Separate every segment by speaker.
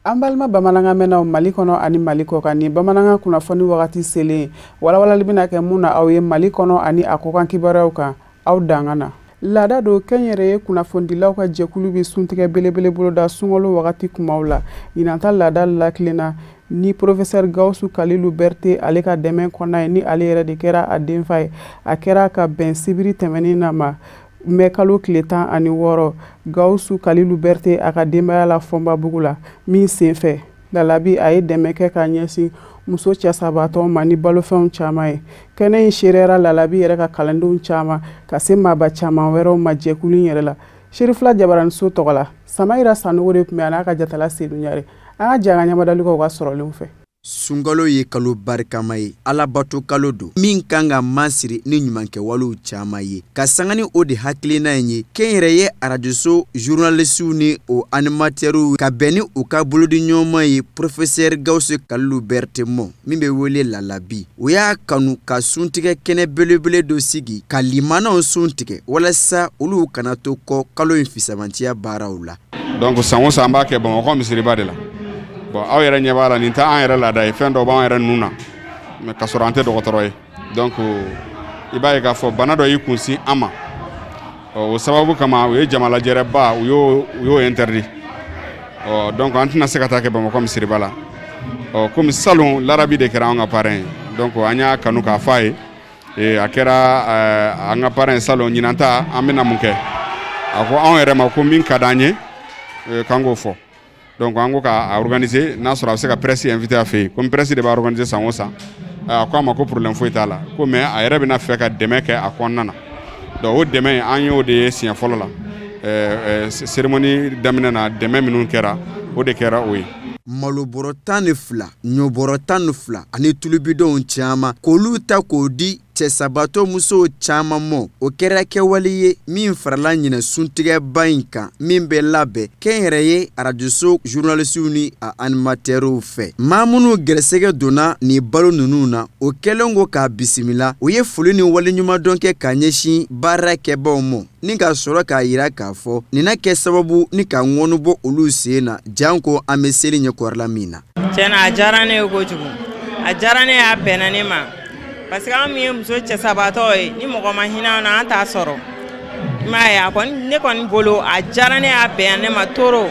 Speaker 1: Ambalma bamananga mena Mali kono ani Mali kokani bamananga kunnafoni wagati selen wala libina ke muna aw ye Mali kono ani akokan kibaraw kan aw dangana lada do kenyere kunnafondilaw ka jekulu bi suntige belebele bolo da sungolo wagati kumaw la inanta lada laklena ni professeur Gawsu Kalilu Berté ale ka dɛmɛ kɔnna ni ale yɛrɛ de kɛra a denfa a kɛra ka bɛn sibiri tɛmɛnin ma mais kalo tile 16 Gawsu Kalilu Berté a ka denbaya la fɔnba bugu la min senfɛ lalabi a ye dɛmɛ kɛ ka ɲɛsin muso cɛsabatɔ ma ni balofɛnw caman ye kɛnɛ in serera lalabi yɛrɛ ka kalandenw caman ka se maaba caman wɛrɛw ma jɛkulu yɛrɛ la Cherifla jabaraniso tɔgɔ la Samayira Sanogo de tun bɛ a n'a ka jatala Seydou Ɲare an ka janga ɲamadalikaw ka sɔrɔlenw fɛ
Speaker 2: Sunkalo ye kalo barikama ye alabato kalo do min kan ka masiri ni ɲumankɛwalew caman ye ka sanga ni o de hakilina ye kɛnyɛrɛ ye arajoso journalisiw ni o animatɛrw ka bɛn ni u ka bolodi ɲɔgɔnma ye professeur Gawsu Kalilu Berté min bɛ wele lalabi o y'a kanu ka suntigɛ kɛnɛ belebele do sigi ka limanaw suntigɛ walasa olu kana to kɔ kalo in fisamantiya baaraw la
Speaker 3: donc san o san b'a kɛ Bamakɔ misiriba de la bon aw yɛrɛ ɲɛ b'a la nin tɛ an yɛrɛ laada ye fɛn dɔ b'an yɛrɛ nun na mais ka sɔrɔ an tɛ dɔgɔtɔrɔ ye donc i b'a ye k'a fɔ bana dɔ y'i kunsi an ma o sababu kama u ye jamalajɛrɛba u y'o interdit donc an tɛna se ka taa kɛ Bamakɔ misiriba la komi salon larabi de kɛra an ka parrain donc an y'a kanu k'a fɔ a ye a kɛra an ka parrain salon ɲinanta an bɛna mun kɛ a ko anw yɛrɛ ma ko min ka d'an ye k'an k'o fɔ donc an ko k'a organiser n'a sɔrɔ a bɛ se ka presse invité a fɛ yen comme presse de b'a organiser san o san a ko a ma ko problème foyi t'a la ko mais a yɛrɛ bɛna fɛ ka dɛmɛ kɛ a kɔnɔna na donc o dɛmɛ an y'o de ye siɲɛ fɔlɔ la cérémonie daminɛ na dɛmɛ minnu kɛra o de kɛra o ye
Speaker 2: malobɔrɔ 12 ɲɔbɔrɔ 12 ani tulubidenw caman k'olu ta k'o di cɛsabatɔ musow caman mɔ o kɛra kɛwale ye min farala ɲinɛ suntigɛba in kan min bɛ labɛn kɛnyɛrɛ ye arajoso journalisiw ni a animatɛrw fɛ maa minnu gɛrɛsɛgɛ donna ni balo ninnu na o kɛlen ko k'a bisimila o ye foli ni waleɲumandɔn kɛ ka ɲɛsin baarakɛbaw mɔ ni ka sɔrɔ k'a yira k'a fɔ nin na kɛ sababu ni ka ŋɔnu bɔ olu sen na janko an bɛ seli ɲɛkɔrɔla min na
Speaker 4: tiɲɛna a diyara ne ye kojugu a diyara ne y'a bɛnna ne ma parce que an min ye muso cɛsabatɔ ye ni mɔgɔ ma hinɛ na an t'a sɔrɔ i m'a ye a kɔni ne kɔni bolo a diyara ne y'a bɛn ne ma toro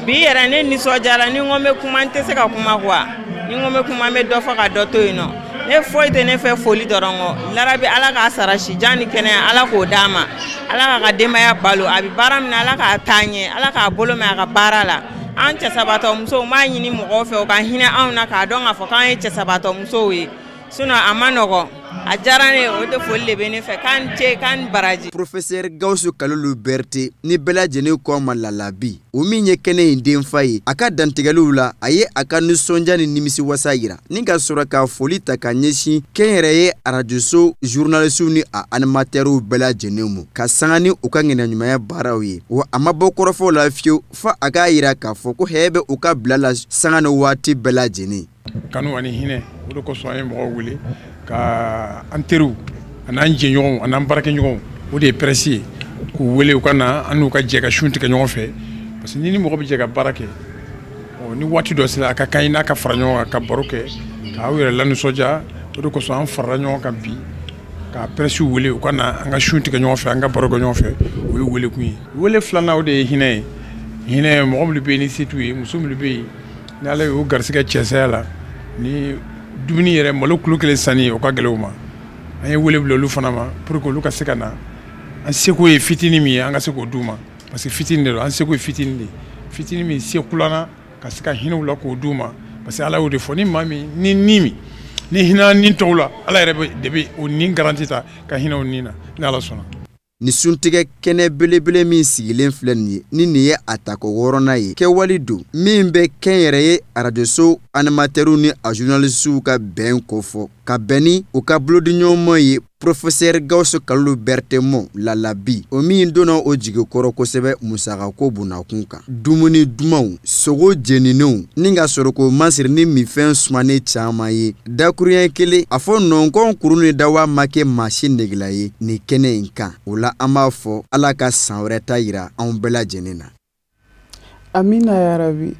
Speaker 4: bi yɛrɛ ne nisɔndiyara ni n ko n bɛ kuma n tɛ se ka kuma quoi ni n ko n bɛ kuma n bɛ dɔ fɔ ka dɔ to yen nɔ ne foyi tɛ ne fɛ foli dɔrɔn kɔ larabi ala k'a sara sijan ni kɛnɛya ala k'o d'a ma ala k'a ka denbaya balo a bɛ baara min na ala k'a taa ɲɛ ala k'a bolo mɛn a ka baara la an cɛsabatɔ musow m'a ɲini mɔgɔw fɛ o ka hinɛ anw na k'a dɔn k'a fɔ k'an ye cɛsabatɔ musow ye sinon a ma nɔgɔ a diyara ne o de foli de bɛ ne fɛ k'an ce k'an baraji
Speaker 2: professeur Gawsu Kalilu Berté ni bɛɛ lajɛlen kɔ ma lalabi o min ye kɛnɛ in denfa ye a ka dantigɛliw la a ye a ka nisɔndiya ni nimisiwasa yira ni ka sɔrɔ ka foli ta ka ɲɛsin kɛnyɛrɛ ye arajoso journalisiw ni a animatɛrw bɛɛ lajɛlen mu ka sanga ni u ka ŋɛnaɲumanya baaraw ye wa a ma bɔ kɔrɔfɔw la fiyewu fa a k'a yira k'a fɔ ko hɛɛ bɛ u ka bila la sanga ni waati bɛɛ lajɛlen
Speaker 5: kanu ani hinɛ o de kosɔn an ye mɔgɔw wele ka an teriw an'an jɛɲɔgɔnw an'an baarakɛɲɔgɔnw o de ye presse ye k'u wele u ka na an n'u ka jɛ ka sun tigɛ ɲɔgɔn fɛ parce que ni mɔgɔ bɛ jɛ ka baara kɛ ni waati dɔ sera a ka kan i n'a ka fara ɲɔgɔn kan ka baro kɛ k'aw yɛrɛ lanisɔndiya o de kosɔn an farala ɲɔgɔn kan bi ka presse wele u ka na an ka sun tigɛ ɲɔgɔn fɛ an ka baro kɛ ɲɔgɔn fɛ o ye wele kun ye wele filanan o de ye hinɛ ye hinɛ mɔgɔ minnu bɛ yen ni se t'u ye muso minnu bɛ yen ni ala y'o garisɛgɛ cɛsaya la ni dumuni yɛrɛ malo kulo kelen sanni o ka gɛlɛn u ma an ye wele bila olu fana ma pour que olu ka se ka na an seko ye fitinin min ye an ka se k'o d'u ma parce que fitinin de don an seko ye fitinin de fitinin min se kulana ka se ka hinɛw la k'o d'u ma parce que ala y'o de fɔ ni maa min ni nin ni hinɛ nin tɔw la ala yɛrɛ de bɛ o nin garanti ta ka hinɛ o nin na ni ala sɔnna
Speaker 2: ni suntigɛ kɛnɛ belebele min sigilen filɛ nin ye ni nin ye a tako wɔɔrɔnan ye kɛwale don min bɛ kɛnyɛrɛ ye arajoso animatɛrw ni a journalisiw ka bɛn kofɔ ka bɛn ni u ka bolodiɲɔgɔnma ye Professeur Gawso Kallu Bertemo Lalabi o min donna o jigi kɔrɔ kosɛbɛ musaka ko bunakun kan. Dumuni dumanw, sogo jeninenw ni ka sɔrɔ ko masiri ni mifɛn sumane caman ye. Dakuruɲɛ kelen a fɔ nɔnkɔn kuru ni dawa ma kɛ maasi negela ye ni kɛnɛ in kan. O la an b'a fɔ Ala ka san wɛrɛ ta yira anw bɛɛ lajɛlen na.
Speaker 1: Amina yarabi.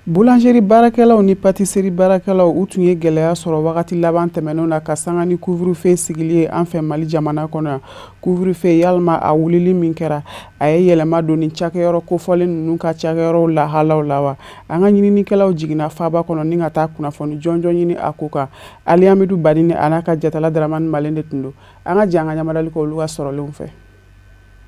Speaker 1: Boulangerie barakɛlaw ni pâtisserie barakɛlaw u tun ye gɛlɛya sɔrɔ wagati laban tɛmɛnenw na ka sanga ni couvre-feu sigili ye an fɛ Mali jamana kɔnɔ. Couvre-feu yalima a wulili min kɛra a ye yɛlɛma don ni cakɛyɔrɔ kofɔlen ninnu ka cakɛyɔrɔw lahalaw la wa. An ka ɲininikɛlaw jiginna faaba kɔnɔ ni ka taa kunnafoni jɔnjɔn ɲini a ko kan. Ali Amidu Badini a n'a ka jatala Daramani Malen de tun don. An ka jan an ka ɲamadali kɛ olu ka sɔrɔlenw fɛ.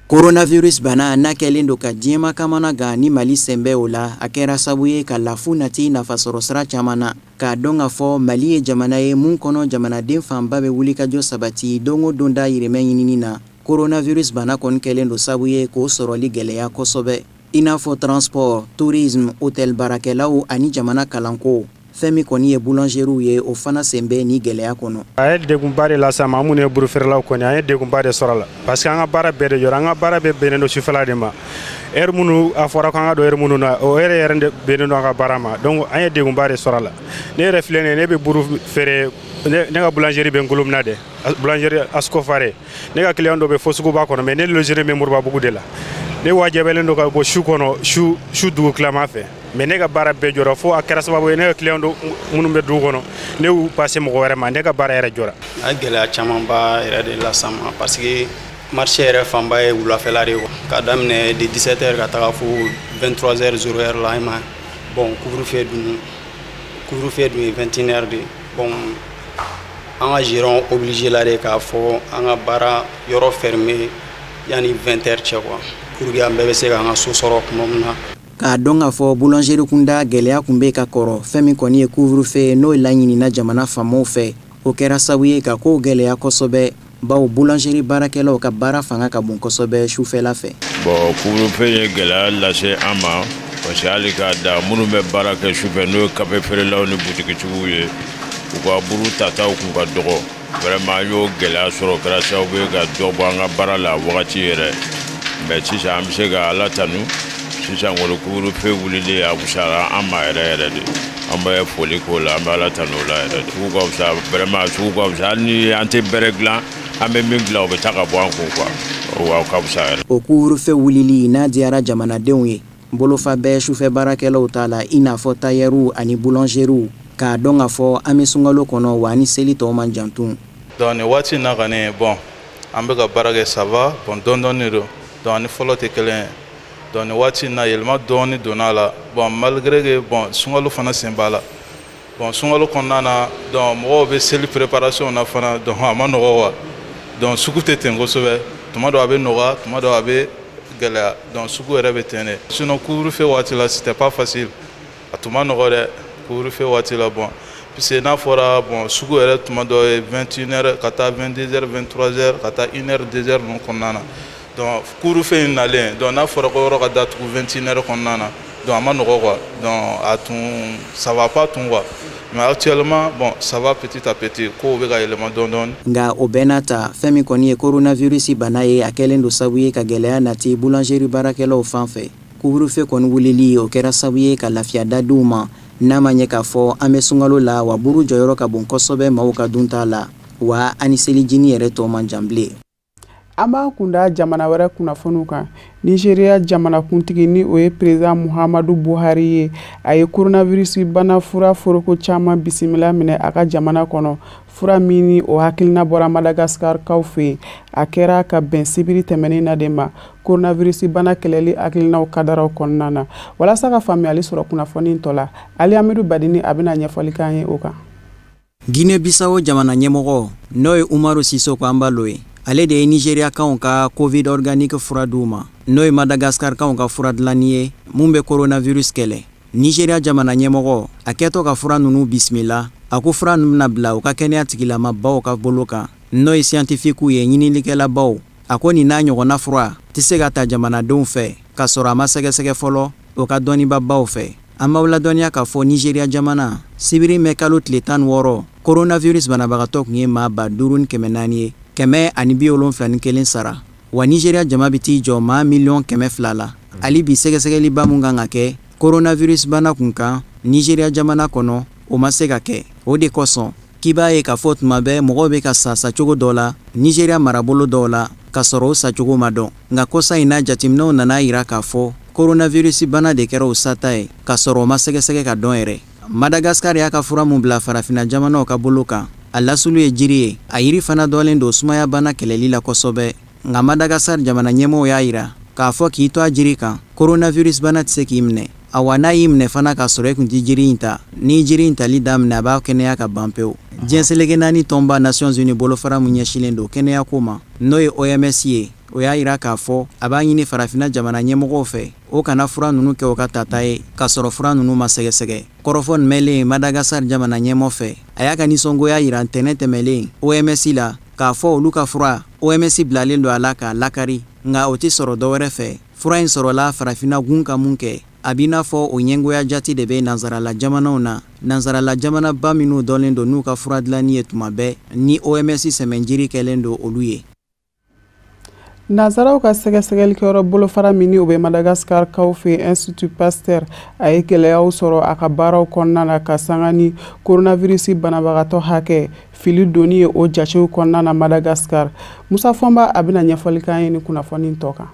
Speaker 6: Coronavirus bana n'a kɛlen do ka diɲɛma kamana gan ni Mali sɛnbɛ o la a kɛra sabu ye ka lafu nati nafasɔrɔ sira caman na k'a dɔn k'a fɔ Mali ye jamana ye mun kɔnɔ jamanaden fanba bɛ wuli ka jɔ sabati don o don dayirimɛ ɲinini na. Coronavirus bana kɔni kɛlen do sabu ye k'o sɔrɔli gɛlɛya kosɛbɛ i n'a fɔ transport, tourisme, hôtel barakɛlaw ani jamana kalanko. Fɛn min kɔni ye boulangeriw ye o fana sen bɛ ni gɛlɛya kɔnɔ.
Speaker 7: A ye degunba de lase an ma mun ye burufeerelaw kɔni an ye degunba de sɔrɔ a la parce que an ka baara bɛɛ de jɔra an ka baara bɛɛ bɛnnen don sufɛla de ma heure minnu a fɔra k'an ka don heure minnu na o heure yɛrɛ de bɛnnen don an ka baara ma donc an ye degunba de sɔrɔ a la ne yɛrɛ filɛ nin ye ne bɛ buru feere ne ka boulangerie bɛ n bolo mina dɛ boulangerie Ascofare ne ka client dɔ bɛ fo suguba kɔnɔ mais ne logé bɛ Moribabugu de la ne wajibɛlen don ka bɔ su kɔnɔ su dugu tilama fɛ mais ne ka baara bɛɛ jɔra fo a kɛra sababu ye ne ka client dɔ minnu bɛ dugu kɔnɔ ne y'u passé mɔgɔ wɛrɛ ma ne ka baara yɛrɛ jɔra.
Speaker 8: A gɛlɛya camanba yɛrɛ de las'an ma parce que marché yɛrɛ fanba ye wulafɛla de ye k'a daminɛ de 17h ka taga fo 23h 00h la ma bon couvre-feu dun ye 21h de bon an ka gérant obligé la de k'a fɔ an ka baara yɔrɔ fermé yani 20h cɛ quoi pour que an bɛɛ bɛ se k'an ka so sɔrɔ tuma min na.
Speaker 6: K'a dɔn k'a fɔ boulangerie kunda gɛlɛya kun bɛ ka kɔrɔ fɛn min kɔni ye couvre-feu n'o laɲinina jamana faamaw fɛ o kɛra sabu ye ka kow gɛlɛya kosɛbɛ bawo boulangerie baarakɛlaw ka baara fanga ka bon kosɛbɛ sufɛla fɛ.
Speaker 9: Bon couvre-feu ye gɛlɛya lase an ma parce que hali k'a da minnu bɛ baara kɛ sufɛ n'o ye kafe feerelaw ni butigitigiw ye u ka buru tataw kun ka dɔgɔ vraiment an y'o gɛlɛya sɔrɔ kɛra sababu ye ka dɔ bɔ an ka baara la wagati yɛrɛ mais sisan an bɛ se ka Ala tanu sisan wolo couvre-feu wulili a wusala an ma yɛrɛ de an bɛ foli k'o la an bɛ Ala tanu o la yɛrɛ de sugu ka wusa vraiment sugu ka wusa hali ni an tɛ bɛrɛ dilan an bɛ min dilan o bɛ taa ka bɔ an kun quoi o ka wusa yɛrɛ.
Speaker 6: O couvre-feu wulili n'a diyara jamanadenw ye bolofa bɛɛ sufɛ baarakɛlaw t'a la i n'a fɔ tailleur ani boulangeriw k'a dɔn k'a fɔ an bɛ sunkalo kɔnɔ wa ni seli tɔw man jan tun.
Speaker 10: Donc nin waati in na kɔni bon an bɛ ka baara kɛ ça va bon dɔɔni de don donc ani fɔlɔ tɛ kelen ye donc nin waati in na yɛlɛma dɔɔni donna a la bon malgré que bon sunkalo fana sen b'a la bon sunkalo kɔnɔna na donc mɔgɔw bɛ seli préparation na fana donc a ma nɔgɔ quoi donc sugu tɛ ten kosɛbɛ tuma dɔ a bɛ nɔgɔya tuma dɔ a bɛ gɛlɛya donc sugu yɛrɛ bɛ ten de sinon couvre-feu waati la c'était pas facile a tun ma nɔgɔ dɛ couvre-feu waati la bon puisque n'a fɔra bon sugu yɛrɛ tuma dɔ ye 21h ka taa 22h 23h ka taa 1h 2h ninnu kɔnɔna na donc couvre-feu in nalen donc n'a fɔra ko yɔrɔ ka datugu 21h kɔnɔna na donc a ma nɔgɔ quoi donc a tun ça va pas tun quoi mais actuellement bon ça va petit à petit kow bɛ ka yɛlɛma dɔɔni.
Speaker 6: Nka o bɛɛ n'a ta fɛn min kɔni ye coronavirus bana ye a kɛlen don sabu ye ka gɛlɛya nati boulangerie baarakɛlaw fan fɛ couvre-feu kɔni wulili o kɛra sabu ye ka lafiya da diw ma n'a ma ɲɛ k'a fɔ an bɛ sunkalo la wa buru jɔyɔrɔ ka bon kosɛbɛ maaw ka dunta la wa ani selijini yɛrɛ tɔ man jan bilen.
Speaker 1: An b'a kunda jamana wɛrɛ kunnafoniw kan. Nigeria jamanakuntigi ni o ye président Muhammadu Buhari ye a ye coronavirus bana fura foroko caman bisimila minɛ a ka jamana kɔnɔ fura min ni o hakilina bɔra Madagascar kaw fɛ a kɛra ka bɛn sibiri tɛmɛnen na de ma coronavirus bana kɛlɛli hakilinaw kadaraw kɔnɔna na walasa ka faamuyali sɔrɔ kunnafoni tɔ la Ali Amidu Badini a bɛna ɲɛfɔli k'an ye o kan.
Speaker 6: Guinée Bissau jamana ɲɛmɔgɔ n'o ye Umaru Sisoko Ambalo ye ale de ye Nigeria kanw ka Covid organique fura d'u ma n'o ye Madagascar kanw ka fura dilanni ye mun bɛ coronavirus kɛlɛ. Nigeria jamana ɲɛmɔgɔ a kɛtɔ ka fura ninnu bisimila a ko fura ninnu bɛna bila u ka kɛnɛya tigilamabaw ka bolo kan n'o ye scientifique ye ɲininikɛlabaw a ko nin n'a ɲɔgɔnna fura tɛ se ka ta jamanadenw fɛ ka sɔrɔ a ma sɛgɛsɛgɛ fɔlɔ o ka dɔnnibabaw fɛ. An b'aw ladɔnniya k'a fɔ Nigeria jamana sibiri mɛ kalo tile 16 coronavirus banabagatɔ tun ye maa 5400 ye kɛmɛ ani 71 sara wa Nigeria jama bi t'i jɔ maa 1,200,000 la ali bi sɛgɛsɛgɛliba mun kan ka kɛ coronavirus bana kun kan Nigeria jamana kɔnɔ o ma se ka kɛ o de kosɔn k'i b'a ye k'a fɔ tuma bɛɛ mɔgɔw bɛ ka sa cogo dɔ la Nigeria marabolo dɔw la ka sɔrɔ o sacogo ma dɔn nka kosa in na jateminɛw nana yira k'a fɔ coronavirus bana de kɛra o sata ye ka sɔrɔ o ma sɛgɛsɛgɛ ka dɔn yɛrɛ Madagascar y'a ka fura mun bila farafina jamanaw ka bolo kan a lasulu ye jiri ye a yiri fana dɔlen don sumaya bana kɛlɛli la kosɛbɛ nka Madagascar jamana ɲɛmɔgɔw y'a yira k'a fɔ k'i to a jiri kan coronavirus bana tɛ se k'i minɛ awa n'a y'i minɛ fana k'a sɔrɔ e kun ti jiri in ta ni jiri in tali daminɛ a b'a kɛnɛya ka ban pewu diɲɛ seleke naani tɔnba Nations Unies bolofara mun ɲɛsilen don kɛnɛya ko ma n'o ye OMS ye o y'a yira k'a fɔ a b'a ɲini farafina jamana ɲɛmɔgɔw fɛ o kana fura nunu kɛ o ka tata ye k'a sɔrɔ fura nunu ma sɛgɛsɛgɛ kɔrɔfɔ mɛnlen Madagascar jamana ɲɛmɔgɔ fɛ a y'a ka nisɔngoya yira ntɛnɛ tɛmɛlen OMS la k'a fɔ olu ka fura OMS bilalen don a la k'a lakari nka o tɛ sɔrɔ dɔwɛrɛ fɛ fura in sɔrɔla farafina gun ka mun kɛ a b'i n'a fɔ o ɲɛngoya jati de bɛ nansarala jamanaw na nansarala jamanaba minnu dɔlen don n'u ka fura dilanni ye tuma bɛɛ ni OMS sɛmɛnjiri kɛlen don olu ye
Speaker 1: Nazaraw ka sɛgɛsɛgɛlikɛyɔrɔ bolofara min ni o bɛ Madagascar kaw fɛ Institut Pasteur a ye gɛlɛyaw sɔrɔ a ka baaraw kɔnɔna na ka sanga ni coronavirus banabagatɔ hakɛ fili doni ye o jatew kɔnɔna na Madagascar. Musa Fɔnba a bɛna ɲɛfɔli k'an ye ni kunnafoni tɔ kan.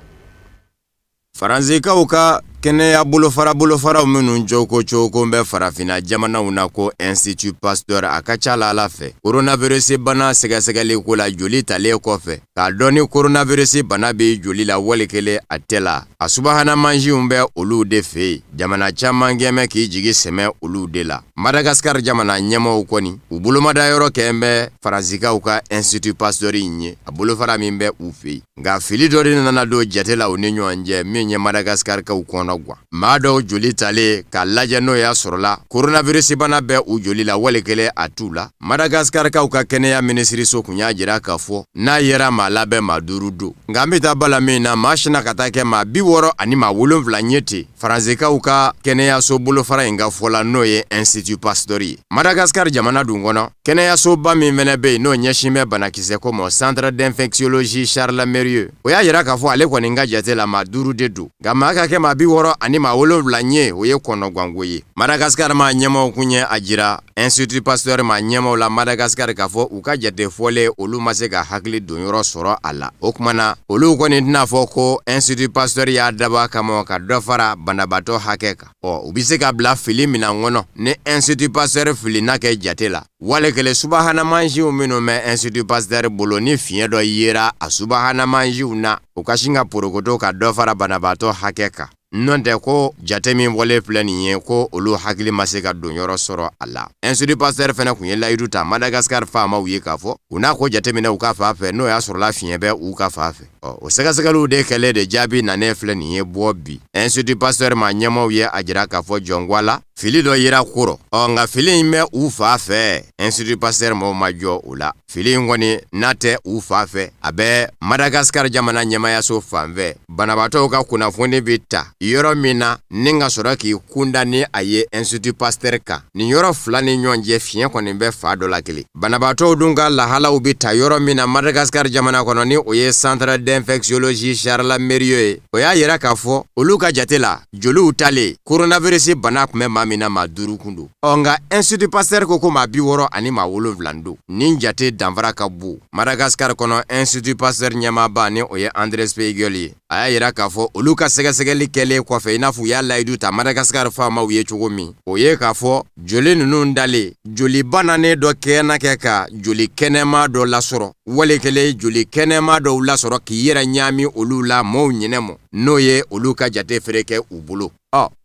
Speaker 11: Faranzikaw ka kɛnɛya bolofaraw minnu cogo bɛ farafina jamanaw na ko Institut Pasteur a ka ca la Ala fɛ coronavirus bana sɛgɛsɛgɛli ko la joli talen kɔfɛ k'a dɔn ni coronavirus bana bɛ joli la walikelen a tɛ la a subahana mansiw bɛ olu de fɛ yen jamana caman gɛmɛ k'i jigi sɛmɛ olu de la Madagascar jamana ɲɛmɔgɔw kɔni u bolomada yɔrɔ kɛ bɛ faranzikaw ka Institut Pasteur in ye a bolofara min bɛ u fɛ yen nka fili dɔ de nana don jate la u ni ɲɔgɔn cɛ min ye Madagascar kaw kɔnɔ maa dɔw joli tale ka lajɛ n'o y'a sɔrɔla coronavirus bana bɛ u joli la walikelen a t'u la Madagascar kaw ka kɛnɛya minisiriso kun y'a jira k'a fɔ n'a yera maa labɛn maa 5 don nka an bɛ taa bala min na maa sina ka taa kɛ maa 60 ani maa 7 ɲɛ ten faranzikaw ka kɛnɛyaso bolofara in ka fɔla n'o ye Institut Pasteur ye Madagascar jamana dun kɔnɔ kɛnɛyasoba min fɛnɛ bɛ yen n'o ɲɛsin bɛ banakisɛ ko ma Centre d'infectiologie Charles Mérieux o y'a yira k'a fɔ ale kɔni ka jate la maa 5 de don nka maa ka kɛ maa 60 ani maa 7 ɲɛ o ye kɔnɔgwango ye Madagascar ma ɲɛmɔgɔw kun ye a jira Institut Pasteur ma ɲɛmɔgɔw la Madagascar k'a fɔ u ka jate fɔlen olu ma se ka hakili don yɔrɔ sɔrɔ a la o kumana olu kɔni tɛna fɔ ko Institut Pasteur y'a dabɔ kama ka dɔ fara banabaatɔ hakɛ kan u bɛ se ka bila fili minan kɔnɔ ni Institut Pasteur fili n'a kɛ jate la walikelen subahana mansiw minnu bɛ Institut Pasteur bolo ni fiɲɛ dɔ yera a subahana mansiw na u ka sin ka porokoto ka dɔ fara banabaatɔ hakɛ kan nɔntɛ ko jate min bɔlen filɛ nin ye ko olu hakili ma se ka don yɔrɔ sɔrɔ a la Institut Pasteur fɛnɛ kun ye layidu ta Madagascar faamaw ye k'a fɔ u n'a ko jateminɛ u ka fan fɛ n'o y'a sɔrɔla fiɲɛ bɛ u ka fan fɛ o sɛgɛsɛgɛliw de kɛlen de jaabi nanen filɛ nin ye bɔ bi Institut Pasteur ma ɲɛmɔgɔw ye a jira k'a fɔ jɔngwala fili dɔ yera kɔrɔ nka fili in bɛ u fa fɛ Institut Pasteur mɔgɔw ma jɔ o la fili in kɔni n'a tɛ u fa fɛ a bɛ Madagascar jamana ɲɛmayaso fan fɛ banabaatɔw ka kunnafoni bɛ ta yɔrɔ min na ni ka sɔrɔ k'i kunda ni a ye Institut Pasteur kan nin yɔrɔ fila ni ɲɔgɔn cɛ fiɲɛ kɔni bɛ fa dɔ la kelen banabaatɔw dun ka lahalaw bɛ ta yɔrɔ min na Madagascar jamana kɔnɔ ni o ye Centre d'infectiologie Charles Mérieux ye o y'a yira k'a fɔ olu ka jate la joliw talen coronavirus bana kun bɛ maa min na maa 5 kun don nka Institut Pasteur ko maa 60 ani maa 7 don nin jate danfara ka bon Madagascar kɔnɔ Institut Pasteur ɲɛmaaba ni o ye André Spiegel ye a y'a yira k'a fɔ olu ka sɛgɛsɛgɛli kɛlen kɔfɛ i n'a fɔ u y'a layidu ta Madagascar faamaw ye cogo min o ye k'a fɔ joli ninnu dalen joli bananen dɔ kɛnɛ kɛ ka joli kɛnɛma dɔ lasɔrɔ walikelen joli kɛnɛma dɔw lasɔrɔ k'i yɛrɛ ɲaami olu la maaw ɲinɛmɔ n'o ye olu ka jate feere kɛ u bolo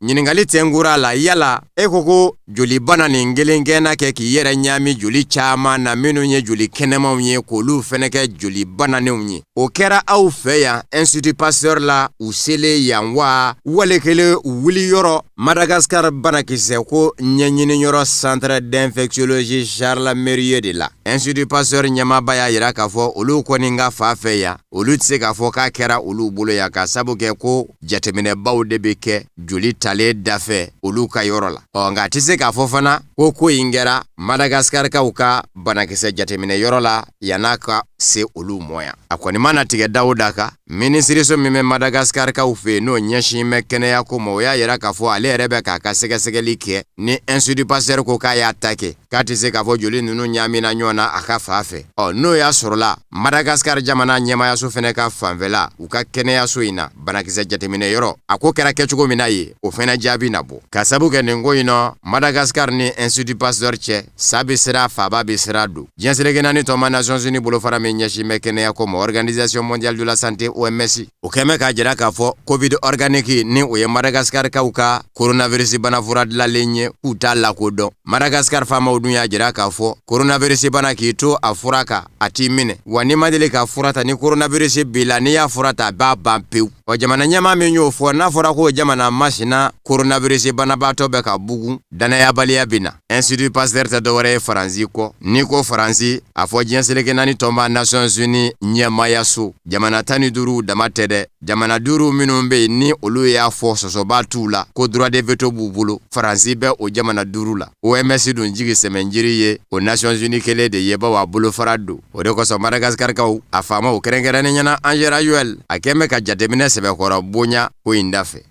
Speaker 11: ɲiningali tɛnkura la yala e ko joli bana nin kelen kɛnɛ kɛ k'i yɛrɛ ɲaami joli caman na minnu ye joli kɛnɛmaw ye k'olu fɛnɛ kɛ joli bananenw ye o kɛra aw fɛ yan Institut Pasteur la u selen yan wa walikelen u wuli yɔrɔ Madagascar banakisɛ ko ɲɛɲini yɔrɔ Centre d'infectiologie Charles Mérieux de la Institut Pasteur ɲɛmaaba y'a yira k'a fɔ olu kɔni ka fa fɛ yan olu tɛ se k'a fɔ k'a kɛra olu bolo yan ka sabu kɛ ko jateminɛbaw de bɛ kɛ joli talen dafɛ olu ka yɔrɔ la nka a tɛ se k'a fɔ fana ko in kɛra Madagascar kaw ka banakisɛ jateminɛ yɔrɔ la yan'a ka se olu moya a kɔni mana tigɛ Dawuda ka minisiriso min bɛ Madagascar kaw fɛ n'o ɲɛsin bɛ kɛnɛya ko ma o y'a yira k'a fɔ ale yɛrɛ bɛ k'a ka sɛgɛsɛgɛli kɛ ni Institut Pasteur ko k'a y'a ta kɛ k'a tɛ se k'a fɔ joli ninnu ɲaamina ɲɔgɔn na a ka fa fɛ n'o y'a sɔrɔla Madagascar jamana ɲɛmayaso fɛnɛ ka fanfɛla u ka kɛnɛyaso in na banakisɛ jateminɛ yɔrɔ a ko kɛra kɛcogo min na ye o fɛnɛ jaabi na bɔ ka sabu kɛ nin ko in nɔ Madagascar ni Institut Pasteur cɛ sa bɛ sira faba bɛ sira don diɲɛ seleke naani tɔma Nations Unies bolofara min ɲɛsin bɛ kɛnɛya ko ma Organisation mondiale de la santé OMS o kɛmɛ k'a jira k'a fɔ Covid organique ni o ye Madagascar kaw ka coronavirus bana fura dilanlen ye k'u t'a lakodɔn Madagascar faamaw dun y'a jira k'a fɔ coronavirus bana k'i to a fura kan a t'i minɛ wa n'i ma deli ka fura ta ni coronavirus b'i la n'i y'a fura ta a b'a ban pewu jamana ɲɛmaa min y'o fɔ n'a fɔra ko jamana masina coronavirus banabaatɔ bɛ ka bugun danayabaliya bɛ na Institut Pasteur tɛ dɔwɛrɛ ye Faransi kɔ n'i ko Faransi a fɔ diɲɛ seleke naani tɔnba Nations Unies ɲɛmayaso jamana 15 dama tɛ dɛ jamana 5 minnu bɛ yen ni olu y'a fɔ sɔsɔba t'u la ko droit de veto b'u bolo Faransi bɛ o jamana 5 la OMS dun jigi sɛmɛnjiri ye o Nations Unies kelen de ye baw a bolofara don o de kosɔn Madagascar kaw a faamaw kɛrɛnkɛrɛnnen ɲɛna Angela Joel a kɛn bɛ ka jateminɛ sɛbɛkɔrɔ bonya ko in da fɛ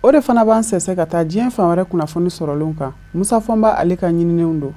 Speaker 1: o de fana b'an sɛsɛ ka taa diɲɛ fan wɛrɛ kunnafoni sɔrɔlenw kan Musa Fɔnba ale ka ɲininenw don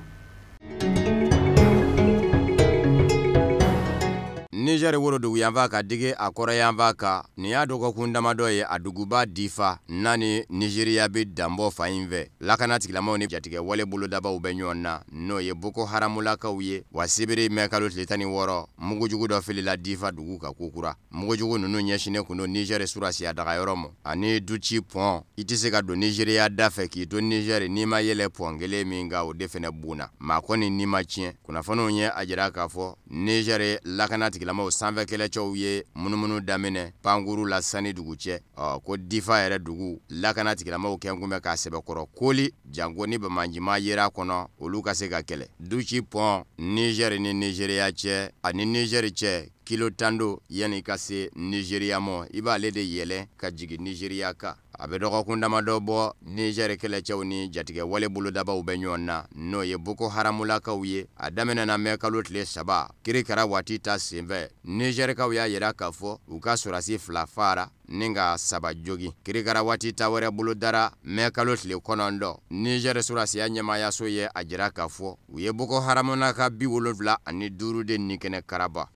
Speaker 11: Niger woro dugu yanfa ka dige a kɔrɔ yanfa ka nin y'a dɔgɔkun damadɔ ye a duguba Difa nani Nigeria bɛ danbɔ fa in fɛ lakana tigilamaw ni jatigɛ wale bolodabaw bɛ ɲɔgɔn na n'o ye Boko Haramulakaw ye wa sibiri mɛ kalo tile 16 mugujugu dɔ filila Difa dugu ka kokura mugujugu ninnu ɲɛsinnen kun don Niger surasiya daga yɔrɔ ma ani duci pɔn i tɛ se ka don Nigeria da fɛ k'i to Niger n'i ma yɛlɛ pɔn kelen min kan o de fɛnɛ bunna maa kɔni n'i ma tiɲɛ kunnafoniw ye a jira k'a fɔ Niger lakana tigilamaw sanfɛ kɛlɛcɛw ye munumunu daminɛ Panguru la sani dugu cɛ ko Difa yɛrɛ dugu lakana tigilamaw kɛn kun bɛ k'a sɛbɛkɔrɔ koli janko ni bamanjima yera kɔnɔ olu ka se ka kɛlɛ duci pɔn Niger ni Nigeria cɛ ani Niger cɛ kilo tando yani ka se Nigeria mɔ i b'ale de yɛlɛ ka jigin Nigeria kan a bɛ dɔgɔkun damadɔ bɔ Niger kɛlɛcɛw ni jatigɛ wale bolodabaw bɛ ɲɔgɔn na n'o ye Boko Haramulakaw ye a daminɛna mɛ kalo tile 3 kirikara waati ta senfɛ Nigerkaw y'a yira k'a fɔ u ka sorasi 2 fara ni ka 3 jogi kirikara waati ta wɛrɛ bolodara mɛ kalo tile 9 Niger sorasiya ɲɛmayaso ye a jira k'a fɔ u ye Boko Haramulaka 75 de nikɛnɛ karaba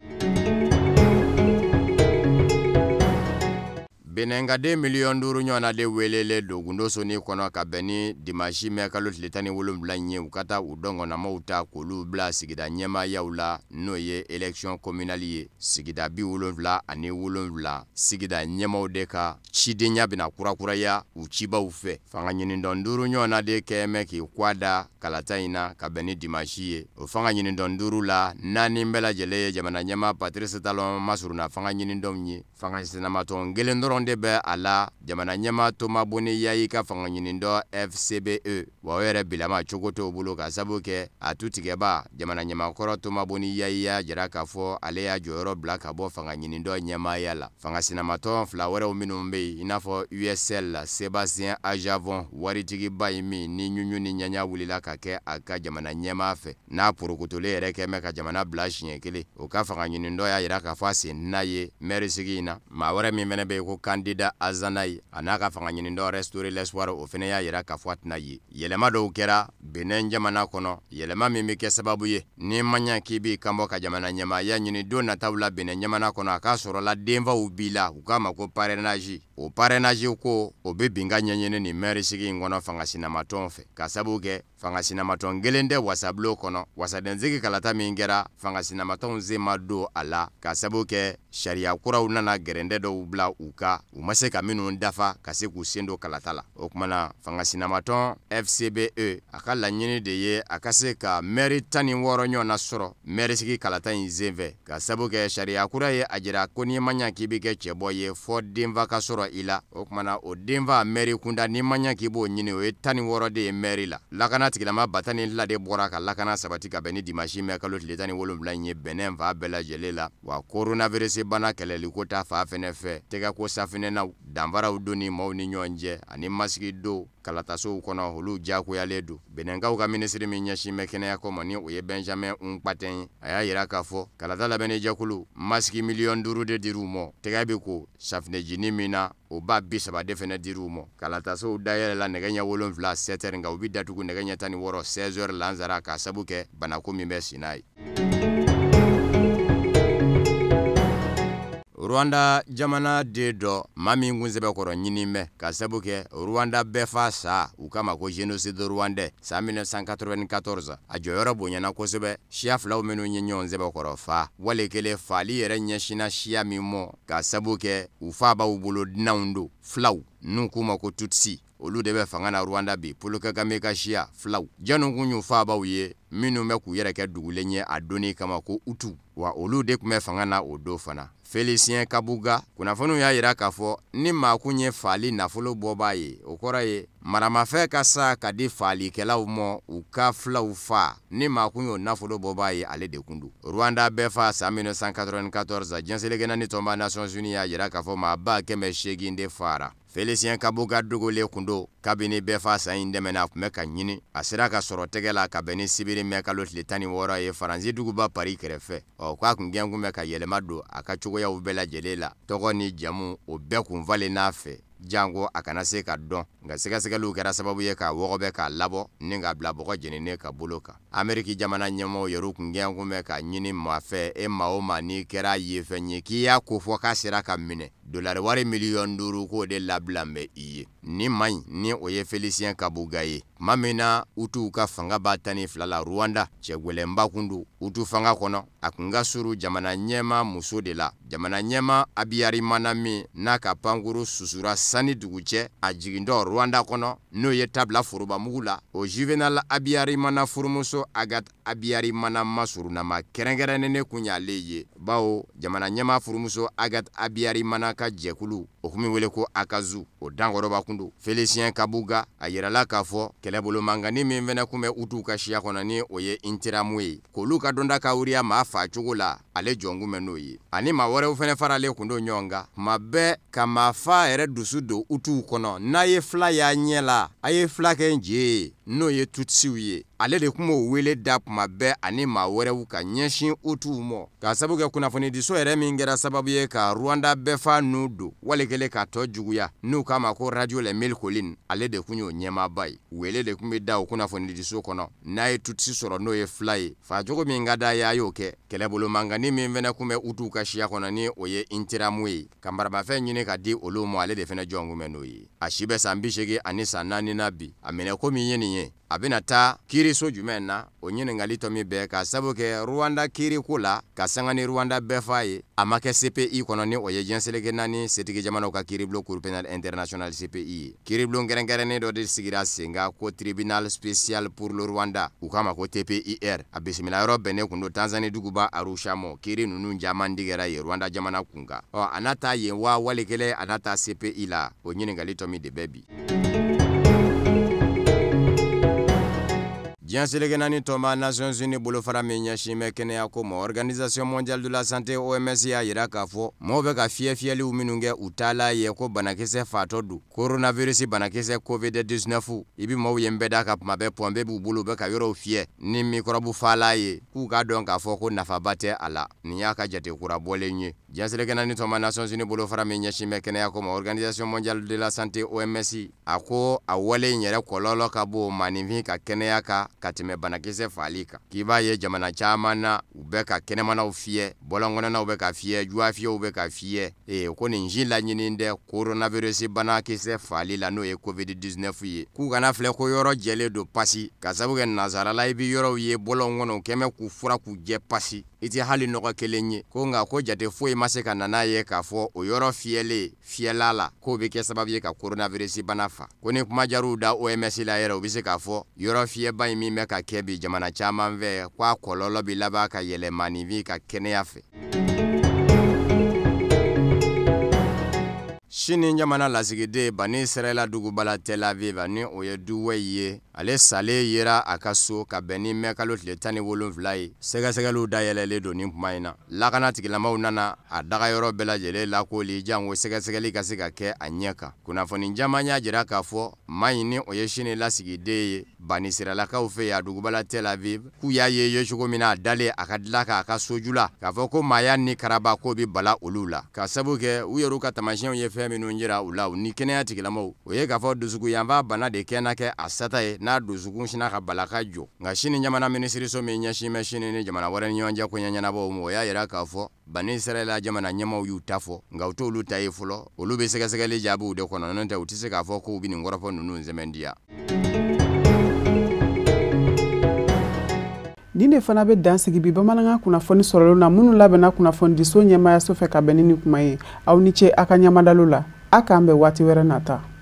Speaker 11: Benengade million 5 ɲɔgɔnna de welele don gundo soni kɔnɔ ka bɛn ni Dimanche mɛ kalo tile 17 ye u ka taa u dɔngɔnamaw ta k'olu bila sigida ɲɛmaayaw la n'o ye élection communale ye sigida 77 sigida ɲɛmaaw de ka cidenya bɛna kurakuraya u cibaw fɛ fanga ɲinindɔn 5 ɲɔgɔnna de kɛmɛ k'i kwada kalata in na ka bɛn ni Dimanche ye o fanga ɲinindɔn 5 la 4 bɛɛ lajɛlen ye jamana ɲɛmaa Patrice Talon masuruna fanga ɲinindɔnw ye fanga senamatɔn gelen dɔrɔn de bɛ a la jamana ɲɛmaa Toma Boni Yayi ka fanga ɲinindɔ FCBE wa o yɛrɛ bilama cogo t'o bolo ka sabu kɛ a tu tigɛba jamana ɲɛmaakɔrɔ Toma Boni Yayi y'a jira k'a fɔ ale y'a jɔyɔrɔ bila ka bɔ fanga ɲinindɔ ɲɛmaaya la fanga senamatɔn 2 wɛrɛw minnu bɛ yen i n'a fɔ USL Sébastien Ajavon waritigiba ye min ni ɲuɲu ni ɲaɲa wulila ka kɛ a ka jamana ɲɛmaa fɛ n'a porokotolen yɛrɛ kɛmɛ ka jamana bila siɲɛ kelen o ka fanga ɲinindɔ y'a jira k'a fɔ a sen n'a ye maire sigi in na maa wɛrɛ min fɛnɛ bɛ yen ko Kandida Azanayi a n'a ka fanga ɲinindɔ Restaurer l'espoir o fɛnɛ y'a jira k'a fɔ a tɛna ye yɛlɛma dɔw kɛra Benin jamana kɔnɔ yɛlɛma min bɛ kɛ sababu ye ni ma ɲɛ k'i b'i kanbɔ ka jamana ɲɛmaaya ɲini don nataw la Benin jamana kɔnɔ a k'a sɔrɔla denfaw b'i la u k'a ma ko parrainage o parrainage ko o bɛ bin ka ɲɛɲini ni maire sigi in kɔnɔ fanga sinamatɔn fɛ ka sababu kɛ fanga sinamatɔn gelen tɛ wasabilo kɔnɔ wasadensigi kalata min kɛra fanga sinamatɔnw sema don a la ka sababu kɛ sariya kuraw nana gɛrɛndɛ dɔw bila u ka u ma se ka minnu dafa ka se k'u sen don kalata la o kumana fanga sinamatɔn FCBE a ka laɲini de ye a ka se ka maire 16 ɲɔgɔnna sɔrɔ maire sigi kalata in senfɛ ka sababu kɛ sariya kura ye a jira ko n'i ma ɲɛ k'i bɛ kɛ cɛbɔ ye fɔ denfa ka sɔrɔ i la o kumana o denfa maire kunda n'i ma ɲɛ k'i b'o ɲini o ye 16 de ye maire la lakana tigilama batani la de bɔra ka lakana sabati ka bɛn ni Dimanche mɛ kalo tile 17 in ye Benin fa bɛɛ lajɛlen la wa coronavirus bana kɛlɛliko ta fa fɛnɛ fɛ tɛgɛ ko safinɛnaw danfaraw don ni maaw ni ɲɔgɔn cɛ ani masigi don kalatasow kɔnɔ olu jagoyalen do Benenkaw ka ministre min ɲɛsin bɛ kɛnɛya ko ma ni o ye Benjamin Nkpaten a y'a yira k'a fɔ kalata labɛnni jɛkulu masiki miliyɔn 5 de dir'u ma tɛgɛ bɛ ko safinɛjini min na o ba 30 de fɛnɛ dir'u ma kalatasow dayɛlɛla nɛgɛ ɲɛ 7 7h nka u bi datugu nɛgɛ ɲɛ 16 16h lansara k'a sabu kɛ banako min bɛ Sinai. Rwanda jamana de dɔ maa min kun sɛbɛ kɔrɔ ɲini mɛ ka sabu kɛ Rwanda bɛɛ fa sa u kama ko génocide rwandais san 1994 a jɔyɔrɔ bonyana kosɛbɛ siya filaw minnu ye ɲɔgɔn sɛbɛ kɔrɔ fa wale kelen faali yɛrɛ ɲɛsina siya min mɔ ka sabu kɛ u fa b'aw bolo dunanw do filaw n'u k'u ma ko Tutsi olu de bɛ fanga na Rwanda bi Paul Kagame ka siya filaw janu kun y'u fa b'aw ye minnu bɛ k'u yɛrɛ kɛ dugulen ye a donni kama ko Hutu wa olu de kun bɛ fanga na o do fana Félicien Kabuga kunnafoniw y'a yira k'a fɔ ni maa kun ye faali nafolo bɔbaa ye o kɔrɔ ye maramafɛn ka sa ka di faalikɛlaw ma u ka filaw fa ni maa kun y'o nafolo bɔbaa ye ale de kun do Rwanda bɛɛ fa san 1994 diɲɛseleke naani tɔnba Nations Unies y'a yira k'a fɔ maa ba 800 de fara Félicien Kabuga dogolen kun do kabini bɛɛ fa san in dɛmɛna a kun bɛ ka ɲini a sera ka sɔrɔ tɛgɛ la ka bɛn ni sibiri mɛ kalo tile 16 ye Faransi duguba Paris kɛrɛfɛ k'a kun gɛn kun bɛ ka yɛlɛma don a ka cogoyaw bɛɛ lajɛlen la tɔgɔ ni jamu o bɛɛ kun valen n'a fɛ jango a kana se ka dɔn nka sɛgɛsɛgɛliw kɛra sababu ye k'a wɔgɔbɛ k'a labɔ ni k'a bila bɔgɔ jeninen ka bolo kan Ameriki jamana ɲɛmɔgɔw yɛrɛ kun gɛn kun bɛ ka ɲini maa fɛ e maa o maa n'i kɛra ye fɛn ye k'i y'a ko fɔ k'a sera ka minɛ dolari wari miliyɔn 5 k'o de labila bɛ i ye ni maɲi ni o ye Félicien Kabuga ye tuma min na Hutuw ka fanga ba 12 la Rwanda cɛgwɛlɛnba kun do Hutu fanga kɔnɔ a kun ka suru jamana ɲɛma muso de la jamana ɲɛma Abiyarimana min n'a ka pankuru susura sani dugu cɛ a jigindɔ Rwanda kɔnɔ n'o ye tabila forobamugu la o Juvenal Abiyarimana furumuso Agathe Abiyarimana masurunama kɛrɛnkɛrɛnnen kun y'ale ye bawo jamana ɲɛma furumuso Agathe Abiyarimana ka jɛkulu o kun bɛ wele ko Akazu o dankɔrɔba kun do Félicien Kabuga a yirala k'a fɔ kɛlɛbolo mangani min fɛnɛ kun bɛ Hutuw ka siya kɔnɔ ni o ye Interahamwe ye k'olu ka dɔnda ka wuriya maa fa cogo la ale jɔn kun bɛ n'o ye ani maa wɛrɛw fɛnɛ faralen kun do ɲɔgɔn kan kuma bɛɛ ka maa fa yɛrɛ dusu don Hutuw kɔnɔ n'a ye fila y'a ɲɛ la a ye fila kɛ n je ye n'o ye Tutsiw ye ale de kun b'o wele da kuma bɛɛ ani maa wɛrɛw ka ɲɛsin Hutuw ma k'a sabu kɛ kunnafoni diso yɛrɛ min kɛra sababu ye ka Rwanda bɛɛ fa n'u don wale kelen ka tɔ juguya n'u k'a ma ko radio les mille collines ale de kun y'o ɲɛmaaba ye wele de kun bɛ da o kunnafoni diso kɔnɔ n'a ye Tutsi sɔrɔ n'o ye fila ye facogo min ka d'a ye a y'o kɛ kɛlɛbolo mangani min fɛnɛ kun bɛ Hutuw ka siya kɔnɔ ni o ye Interahamwe ye ka maramafɛn ɲini ka di olu ma ale de fɛnɛ jɔn kun bɛ n'o ye a si bɛ san 80 ani san 4 na bi a minɛ ko min ye nin ye a bɛna taa kiiriso jumɛn na o ɲininkali tɔ min bɛɛ ka sabu kɛ Rwanda kiiriko la ka sanga ni Rwanda bɛɛ fa ye a ma kɛ CPI kɔnɔ ni o ye diɲɛseleke naani setigi jamanaw ka kiiribulon Cour pénale international CPI ye kiiribulon kɛrɛnkɛrɛnnen dɔ de sigira sen kan ko tribunal spécial pour le Rwanda u k'a ma ko TPIR a bisimila yɔrɔ bɛnnen kun do Tanzanie duguba Arusha ma kiiri ninnu caman digɛra ye Rwanda jamana kun kan a n'a ta yen wa wale kelen a n'a ta CPI la o ɲininkali tɔ min de bɛ bi diɲɛseleke naani tɔnba Nations Unies bolofara min ɲɛsin bɛ kɛnɛya ko ma Organisation mondiale de la santé OMS y'a yira k'a fɔ mɔgɔw bɛ ka fiyɛfiyɛliw minnu kɛ u taala ye ko banakisɛ fatɔ do coronavirus banakisɛ COVID-19 i bi mɔgɔw ye n bɛɛ da ka kuma bɛɛ pɔnbe b'u bolo bɛ ka yɔrɔw fiyɛ ni microbe fala ye k'u k'a dɔn k'a fɔ ko nafaba tɛ a la nin y'a ka jate kura bɔlen ye diɲɛseleke naani tɔnba Nations Unies bolofara min ɲɛsin bɛ kɛnɛya ko ma Organisation mondiale de la santé OMS a ko a wale in yɛrɛ kɔlɔlɔ ka bon maninfin ka kɛnɛya kan ka tɛmɛ banakisɛ faali kan k'i b'a ye jamana caman na u bɛ ka kɛnɛmanaw fiyɛ bɔlɔnkɔnɔnaw bɛ ka fiyɛ juwafiyɛw bɛ ka fiyɛ ko nin ji laɲini dɛ coronavirus banakisɛ faali la n'o ye COVID-19 ye k'u kana filɛ ko yɔrɔ jɛlen don pasi ka sabu kɛ nazarala i bi yɔrɔw ye bɔlɔn kɔnɔ kɛmɛ k'u fura k'u jɛ pasi i tɛ hali nɔgɔ kelen ye ko nka ko jate foyi ma se ka nana ye k'a fɔ o yɔrɔ fiyɛlen fiyɛla la k'o bɛ kɛ sababu ye ka coronavirus bana fa ko ni kuma jar'u da OMS la yɛrɛ u bɛ se k'a fɔ yɔrɔ fiyɛba in min bɛ ka kɛ bi jamana caman fɛ k'a kɔlɔlɔ bi laban ka yɛlɛ maninfin ka kɛnɛya fɛ Sini jamana lasigiden bani Israela dugubala Tel Aviv ani o ye duwe ye ale sale yera akaso ka bɛn ni mɛkalo tile 17 ye sɛgɛsɛgɛliw dayɛlɛlen don nin kuma in na lakana tigilamaw nana a dagayɔrɔ bɛɛ lajɛlen lakoli jango sɛgɛsɛgɛli ka se ka kɛ a ɲɛ kan kunnafoni caman y'a jira k'a fɔ maɲi ni o ye sini lasigiden ye bani Israelakaw fɛ yen a dugubala Tel Aviv k'u y'a ye cogo min na a dalen a ka dila k'a ka soju la k'a fɔ ko maaya ni karaba ko bi bala olu la ka sabu kɛ u yɛrɛw ka tamasiyɛnw ye fɛn minnu jira u la ni kɛnɛya tigilamaw o ye k'a fɔ dusukuyanfa bana de kɛnna kɛ a sata ye n'a dusukun sina ka balaka jɔ nka sini jamana minisiriso min ɲɛsin bɛ sini ni jamana wɛrɛ ni ɲɔgɔn cɛ ko ɲɛɲɛnabɔw ma o y'a yira k'a fɔ bani Israɛla jamana ɲɛmaw y'u ta fɔ nka u t'olu ta ye fɔlɔ olu bɛ sɛgɛsɛgɛli jaabiw de kɔnɔ n'o tɛ u tɛ se k'a fɔ k'u bɛ nin kɔrɔfɔ ninnu sɛmɛndiya.
Speaker 1: Nin de fana bɛ dan sigi bi bamanankan kunnafoni sɔrɔlen na minnu labɛnna kunnafoni diso ɲɛmaayaso fɛ ka bɛn ni kuma ye aw ni ce a ka ɲamadalo la a k'an bɛn waati wɛrɛ nata.